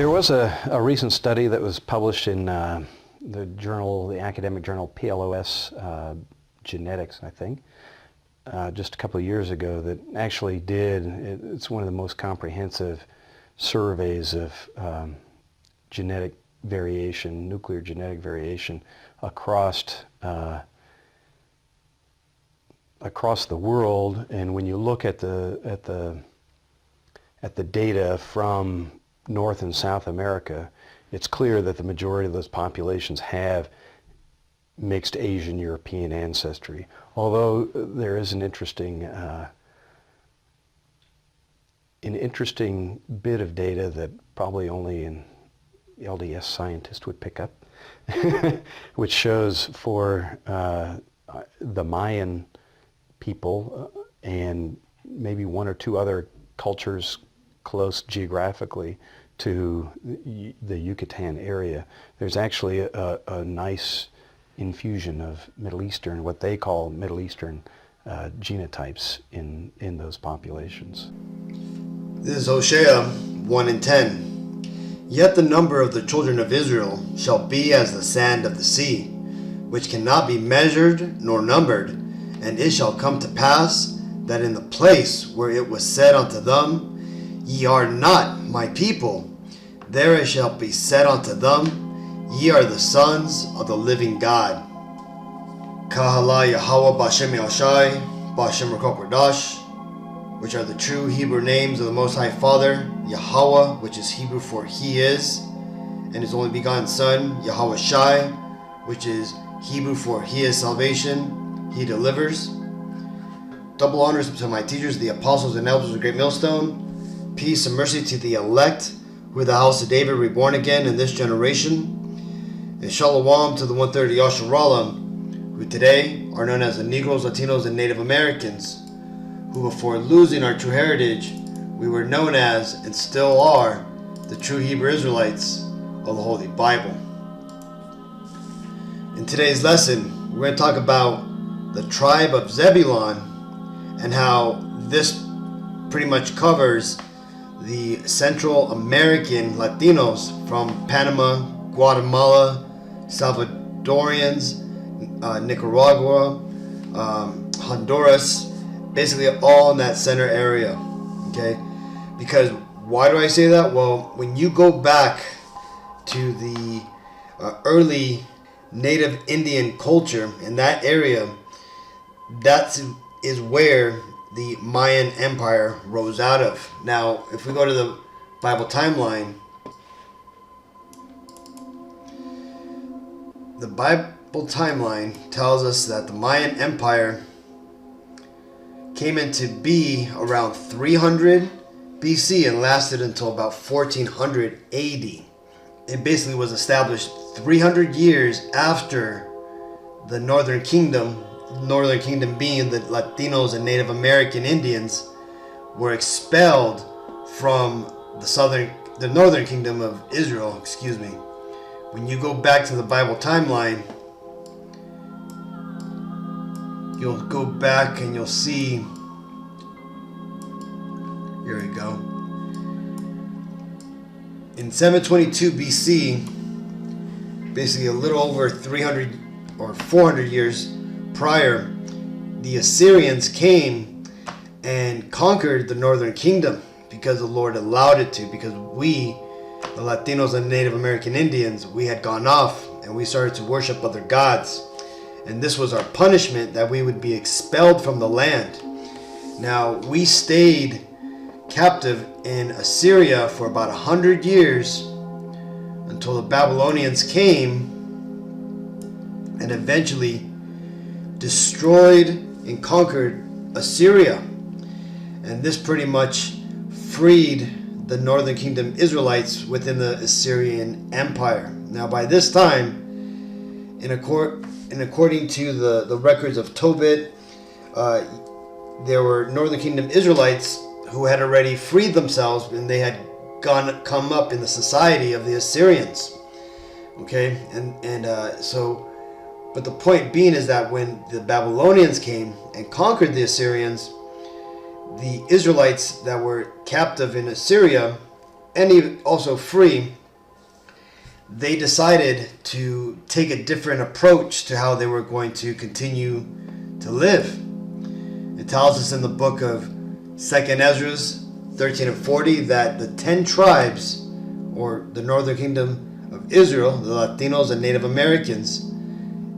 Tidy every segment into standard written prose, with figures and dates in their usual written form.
There was a recent study that was published in the academic journal PLOS Genetics, I think, just a couple of years ago, that actually it's one of the most comprehensive surveys of genetic variation, nuclear genetic variation across the world. And when you look at the data from North and South America, it's clear that the majority of those populations have mixed Asian European ancestry. Although there is an interesting bit of data that probably only an LDS scientist would pick up, which shows for the Mayan people and maybe one or two other cultures close geographically to the Yucatan area, there's actually a nice infusion of Middle Eastern, what they call Middle Eastern genotypes in those populations. This is Hosea 1:10. Yet the number of the children of Israel shall be as the sand of the sea, which cannot be measured nor numbered. And it shall come to pass that in the place where it was said unto them, Ye are not my people, there it shall be said unto them, Ye are the sons of the living God. Kahala Yahweh Bashem Yashai, Bashem Rakokwadash, which are the true Hebrew names of the Most High Father, Yahweh, which is Hebrew for He is, and His only begotten Son, Yahweh Shai, which is Hebrew for He is salvation, He delivers. Double honors to my teachers, the apostles and elders of Great Millstone. Peace and mercy to the elect, who are the house of David, reborn again in this generation. And shalom to the 130 Yasharallah, who today are known as the Negroes, Latinos, and Native Americans, who before losing our true heritage, we were known as, and still are, the true Hebrew Israelites of the Holy Bible. In today's lesson, we're going to talk about the tribe of Zebulon and how this pretty much covers the Central American Latinos from Panama, Guatemala, Salvadorians, Nicaragua, Honduras, basically all in that center area. Okay, because why do I say that? Well, when you go back to the early native Indian culture in that area, that is where the Mayan Empire rose out of. Now, if we go to the Bible timeline, the Bible timeline tells us that the Mayan Empire came into be around 300 BC and lasted until about 1400 AD. It basically was established 300 years after the Northern Kingdom being the Latinos and Native American Indians, were expelled from the Northern Kingdom of Israel, When you go back to the Bible timeline, you'll go back and you'll see, here we go. In 722 BC, basically a little over 300 or 400 years prior, the Assyrians came and conquered the Northern Kingdom because the Lord allowed it to, because we, the Latinos and Native American Indians, we had gone off and we started to worship other gods. And this was our punishment, that we would be expelled from the land. Now, we stayed captive in Assyria for about 100 years until the Babylonians came and eventually destroyed and conquered Assyria. And this pretty much freed the Northern Kingdom Israelites within the Assyrian Empire. Now, by this time, according to the records of Tobit, there were Northern Kingdom Israelites who had already freed themselves, and they had come up in the society of the Assyrians. Okay, but the point being is that when the Babylonians came and conquered the Assyrians, the Israelites that were captive in Assyria and also free, they decided to take a different approach to how they were going to continue to live. It tells us in the book of 2nd Ezra 13 and 40 that the 10 tribes, or the northern kingdom of Israel, the Latinos and Native Americans,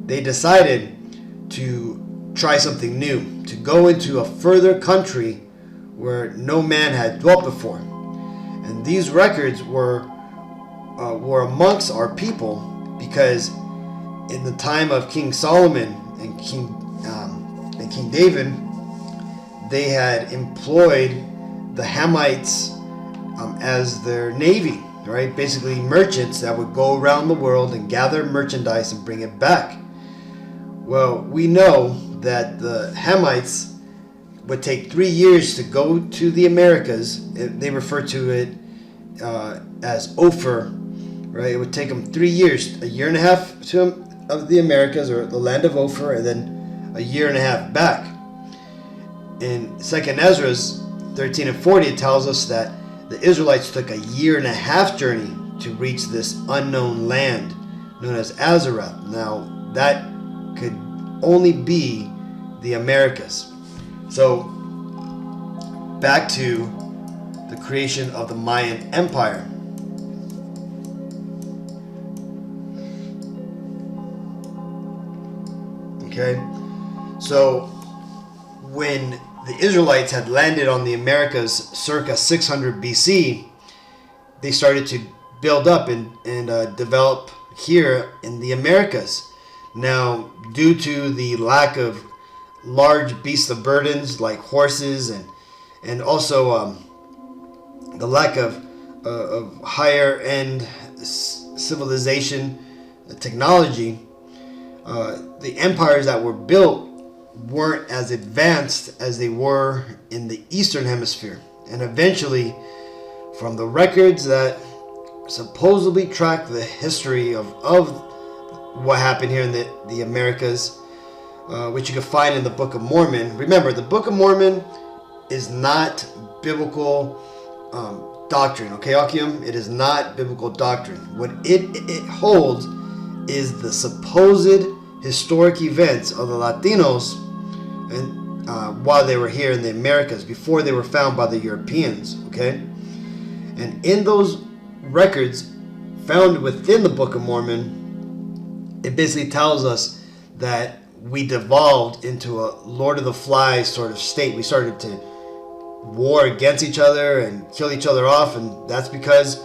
they decided to try something new, to go into a further country where no man had dwelt before. And these records were amongst our people, because in the time of King Solomon and King David, they had employed the Hamites as their navy, right? Basically merchants that would go around the world and gather merchandise and bring it back. Well, we know that the Hamites would take 3 years to go to the Americas. They refer to it as Ophir, right? It would take them 3 years, a year and a half of the Americas, or the land of Ophir, and then a year and a half back. In 2nd Ezra 13 and 40, it tells us that the Israelites took a year and a half journey to reach this unknown land known as Azareth. Now, that could only be the Americas. So, back to the creation of the Mayan Empire. Okay, so when the Israelites had landed on the Americas circa 600 BC, they started to build up and develop here in the Americas. Now, due to the lack of large beasts of burdens like horses, and also the lack of higher end civilization technology, the empires that were built weren't as advanced as they were in the Eastern Hemisphere. And eventually, from the records that supposedly track the history of what happened here in the Americas, which you can find in the Book of Mormon. Remember, the Book of Mormon is not biblical doctrine, okay, Akim? It is not biblical doctrine. What it holds is the supposed historic events of the Latinos and while they were here in the Americas, before they were found by the Europeans, okay? And in those records found within the Book of Mormon, it basically tells us that we devolved into a Lord of the Flies sort of state. We started to war against each other and kill each other off, and that's because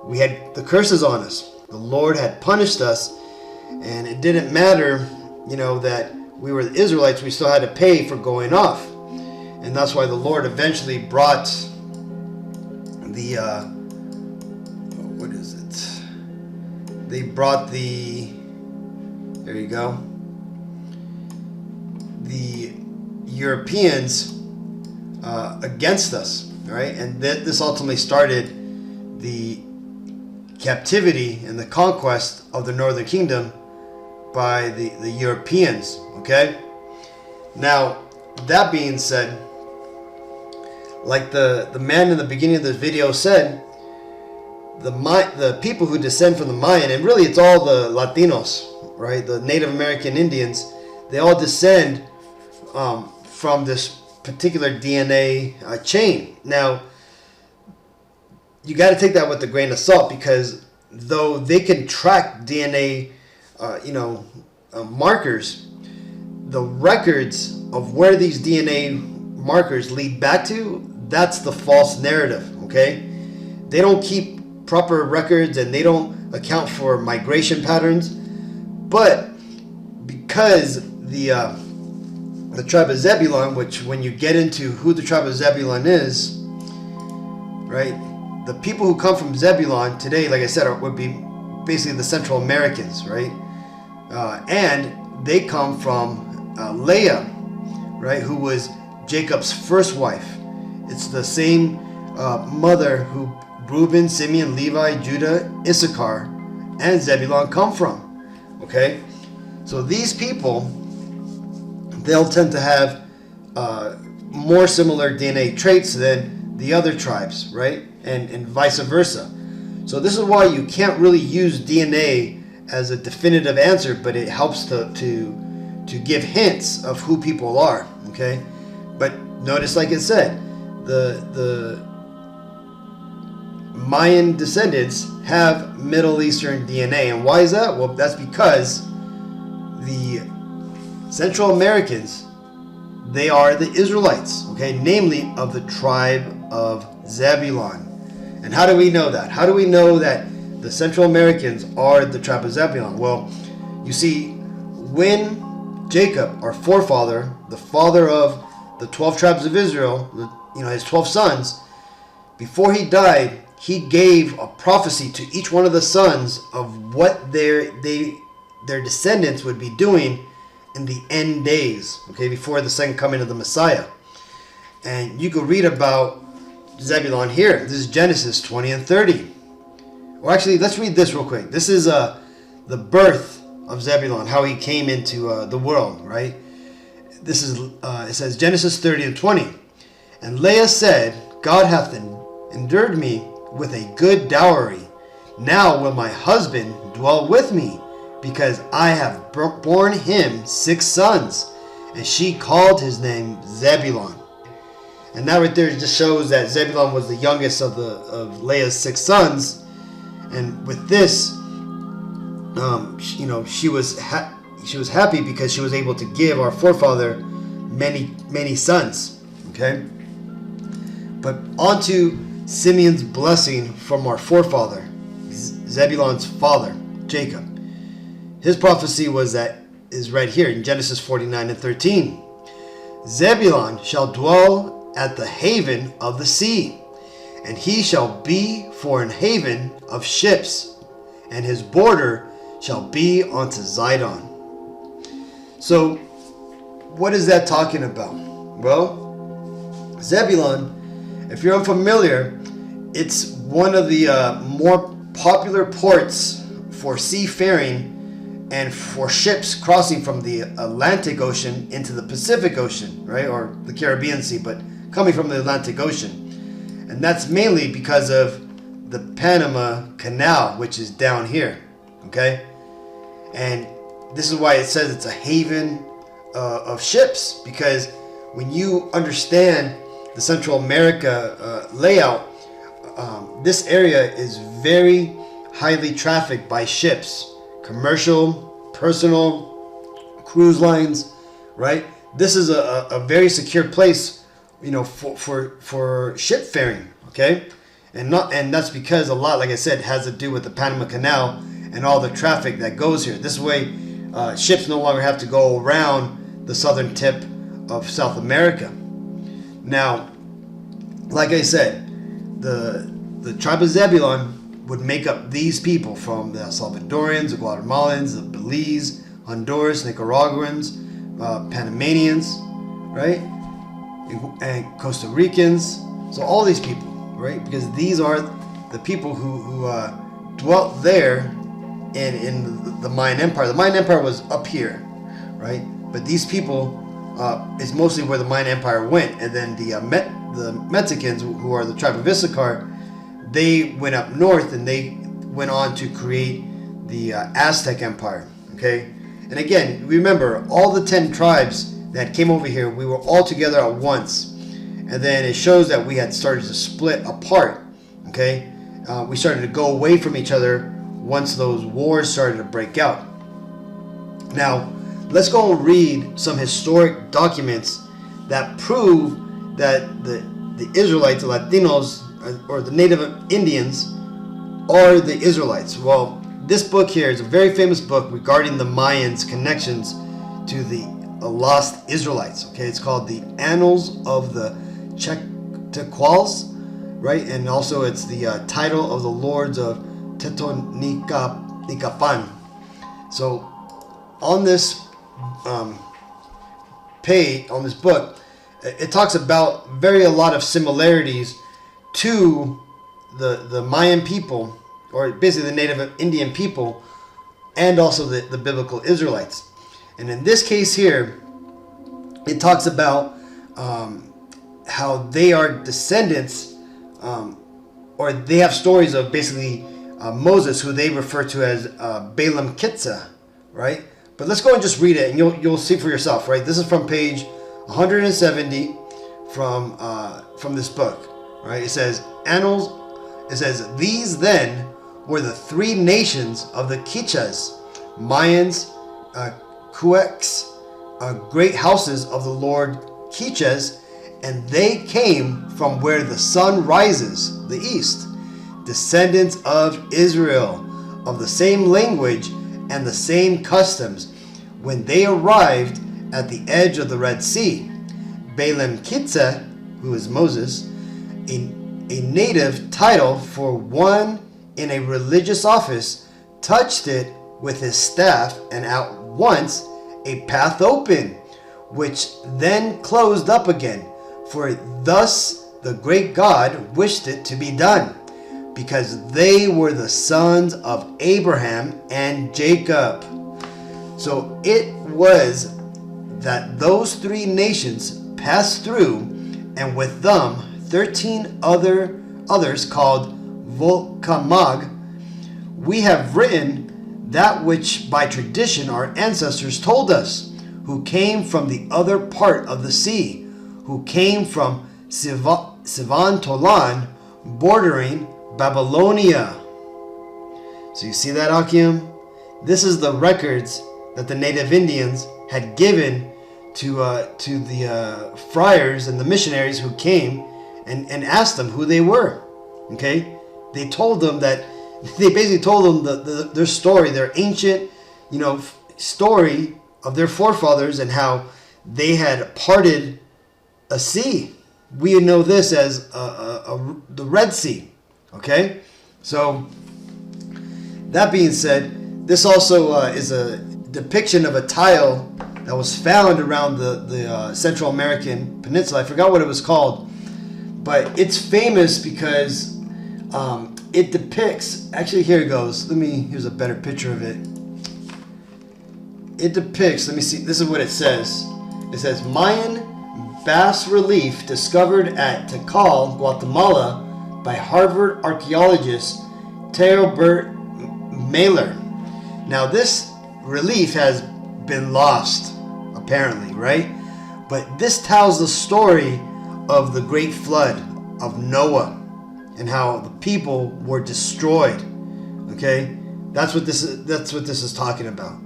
we had the curses on us. The Lord had punished us, and it didn't matter, that we were the Israelites. We still had to pay for going off, and that's why the Lord eventually brought the They brought the Europeans against us, right? And this ultimately started the captivity and the conquest of the Northern Kingdom by the Europeans, okay? Now, that being said, like the man in the beginning of the video said, the people who descend from the Mayan, and really it's all the Latinos, right? The Native American Indians, they all descend from this particular DNA chain. Now, you got to take that with a grain of salt, because though they can track DNA, markers, the records of where these DNA markers lead back to, that's the false narrative, okay? They don't keep proper records, and they don't account for migration patterns. But because the tribe of Zebulon, which when you get into who the tribe of Zebulon is, right, the people who come from Zebulon today, like I said, would be basically the Central Americans, right? And they come from Leah, right, who was Jacob's first wife. It's the same mother who Reuben, Simeon, Levi, Judah, Issachar, and Zebulon come from, okay? So these people, they'll tend to have more similar DNA traits than the other tribes, right? and vice versa. So this is why you can't really use DNA as a definitive answer, but it helps to give hints of who people are. Okay, but notice, like it said, the Mayan descendants have Middle Eastern DNA, and why is that? Well, that's because the Central Americans, they are the Israelites, okay, namely of the tribe of Zebulon. And how do we know that? How do we know that the Central Americans are the tribe of Zebulon? Well, you see, when Jacob, our forefather, the father of the 12 tribes of Israel, his 12 sons, before he died, he gave a prophecy to each one of the sons of what their descendants would be doing in the end days, okay, before the second coming of the Messiah. And you could read about Zebulon here. This is Genesis 20 and 30. Or actually, let's read this real quick. This is the birth of Zebulon, how he came into the world, right? This is, it says Genesis 30 and 20. And Leah said, God hath endured me with a good dowry. Now will my husband dwell with me, because I have borne him 6 sons. And she called his name Zebulon. And that right there just shows that Zebulon was the youngest of Leah's 6 sons. And with this, she was happy because she was able to give our forefather many sons. Okay, but on to Simeon's blessing from our forefather, Zebulon's father, Jacob. His prophecy is right here in Genesis 49 and 13. Zebulon shall dwell at the haven of the sea, and he shall be for an haven of ships, and his border shall be unto Zidon. So, what is that talking about? Well, Zebulon, if you're unfamiliar, it's one of the more popular ports for seafaring and for ships crossing from the Atlantic Ocean into the Pacific Ocean, right? Or the Caribbean Sea, but coming from the Atlantic Ocean. And that's mainly because of the Panama Canal, which is down here, okay? And this is why it says it's a haven of ships, because when you understand the Central America layout, this area is very highly trafficked by ships, commercial, personal, cruise lines, right? This is a very secure place, for ship faring, okay? And that's because a lot, like I said, has to do with the Panama Canal and all the traffic that goes here. This way, ships no longer have to go around the southern tip of South America. Now, like I said, the tribe of Zebulon would make up these people from the Salvadorians, the Guatemalans, the Belize, Honduras, Nicaraguans, Panamanians, right? And Costa Ricans. So all these people, right? Because these are the people who dwelt there in the Mayan Empire. The Mayan Empire was up here, right? But these people is mostly where the Mayan Empire went. And then the Mexicans, who are the tribe of Issachar, they went up north and they went on to create the Aztec Empire, okay? And again, remember, all the 10 tribes that came over here, we were all together at once. And then it shows that we had started to split apart, okay? We started to go away from each other once those wars started to break out. Now, let's go and read some historic documents that prove that the Israelites, the Latinos, or the Native Indians are the Israelites. Well, this book here is a very famous book regarding the Mayans' connections to the lost Israelites. Okay, it's called the Annals of the Tequals, right? And also it's the title of the Lords of Tetonicapán. So on this page, on this book, it talks about a lot of similarities to the Mayan people, or basically the Native Indian people, and also the biblical Israelites. And in this case here, it talks about how they are descendants or they have stories of basically Moses, who they refer to as Balaam Kitza, right? But let's go and just read it, and you'll see for yourself, right? This is from page 170 from this book, right? It says annals. It says, these then were the three nations of the Kichas, Mayans, Kueks, great houses of the Lord Kichas, and they came from where the sun rises, the east, descendants of Israel, of the same language and the same customs, when they arrived at the edge of the Red Sea. Balaam Kitza, who is Moses, a native title for one in a religious office, touched it with his staff, and at once a path opened, which then closed up again. For thus the great God wished it to be done, because they were the sons of Abraham and Jacob. So it was that those three nations passed through, and with them 13 others called Volcamag. We have written that which by tradition our ancestors told us, who came from the other part of the sea, who came from Sivan Tolan, bordering Babylonia. So you see that, Akim? This is the records that the native Indians had given to the friars and the missionaries who came and asked them who they were. Okay, they told them that, they basically told them their story, their ancient, story of their forefathers, and how they had parted a sea. We know this as the Red Sea. Okay, so that being said, this also is a depiction of a tile that was found around the Central American peninsula. I forgot what it was called, but it's famous because it depicts, actually here it goes, here's a better picture of it. It depicts, let me see, this is what it says. It says, Mayan bas relief discovered at Tikal, Guatemala by Harvard archaeologist Teobert Mailer. Now this relief has been lost, apparently, right? But this tells the story of the great flood of Noah and how the people were destroyed. Okay, that's what this is talking about.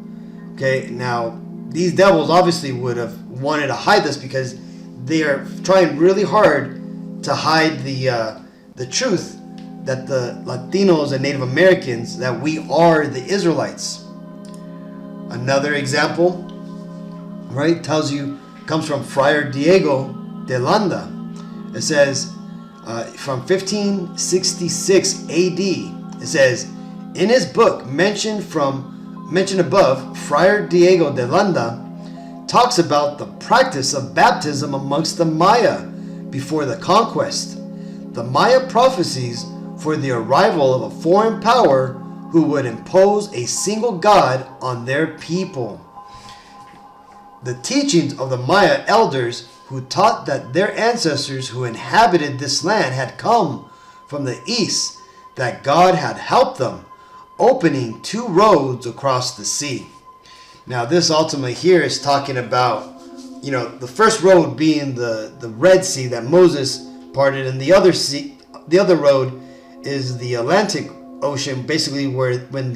Okay, now these devils obviously would have wanted to hide this, because they are trying really hard to hide the truth that the Latinos and Native Americans, that we are the Israelites. Another example, right, comes from Friar Diego de Landa. It says, from 1566 AD, it says, in his book mentioned above, Friar Diego de Landa talks about the practice of baptism amongst the Maya before the conquest. The Maya prophecies for the arrival of a foreign power who would impose a single god on their people. The teachings of the Maya elders, who taught that their ancestors who inhabited this land had come from the east, that God had helped them, opening two roads across the sea. Now this ultimately here is talking about, the first road being the Red Sea that Moses parted, and the other road is the Atlantic Ocean, basically when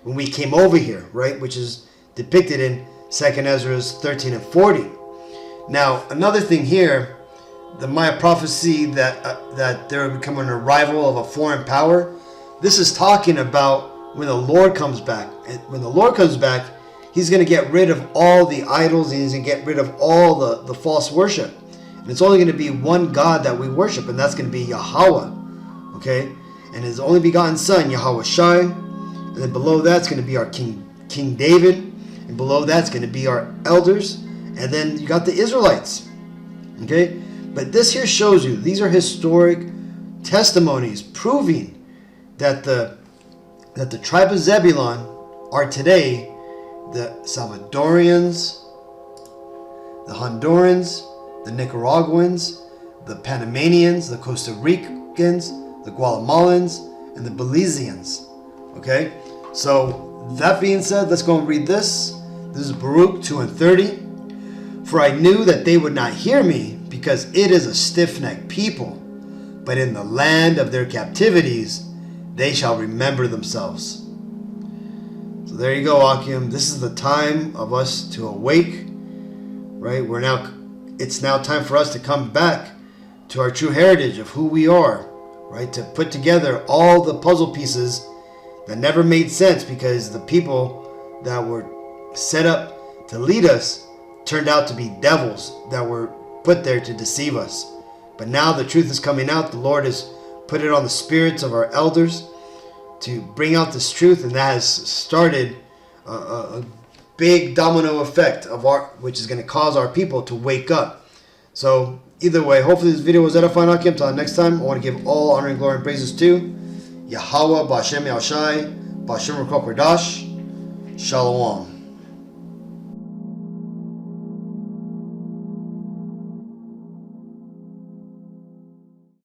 we came over here, right, which is depicted in 2nd Ezra 13 and 40. Now another thing here, the Maya prophecy that there would become an arrival of a foreign power. This is talking about when the Lord comes back. And when the Lord comes back, he's going to get rid of all the idols, and he's going to get rid of all the false worship. And it's only going to be one God that we worship, and that's going to be Yahweh. Okay? And his only begotten son, Yahweh Shai. And then below that's going to be our King David. And below that's going to be our elders. And then you got the Israelites. Okay? But this here shows you, these are historic testimonies proving that the tribe of Zebulun are today the Salvadorians, the Hondurans, the Nicaraguans, the Panamanians, the Costa Ricans, the Guatemalans, and the Belizeans. Okay? So, that being said, let's go and read this. This is Baruch 2:30. For I knew that they would not hear me, because it is a stiff-necked people. But in the land of their captivities, they shall remember themselves. So there you go, Akim. This is the time of us to awake, right? It's now time for us to come back to our true heritage of who we are, right? To put together all the puzzle pieces that never made sense because the people that were set up to lead us turned out to be devils that were put there to deceive us. But now the truth is coming out. The Lord has put it on the spirits of our elders to bring out this truth, and that has started a big domino effect which is going to cause our people to wake up. So either way, hopefully this video was edifying. Until next time, I want to give all honor and glory and praises to Yahweh, Ba'Shem Yahushai, Ba'Shem Ruach Kodesh. Shalom.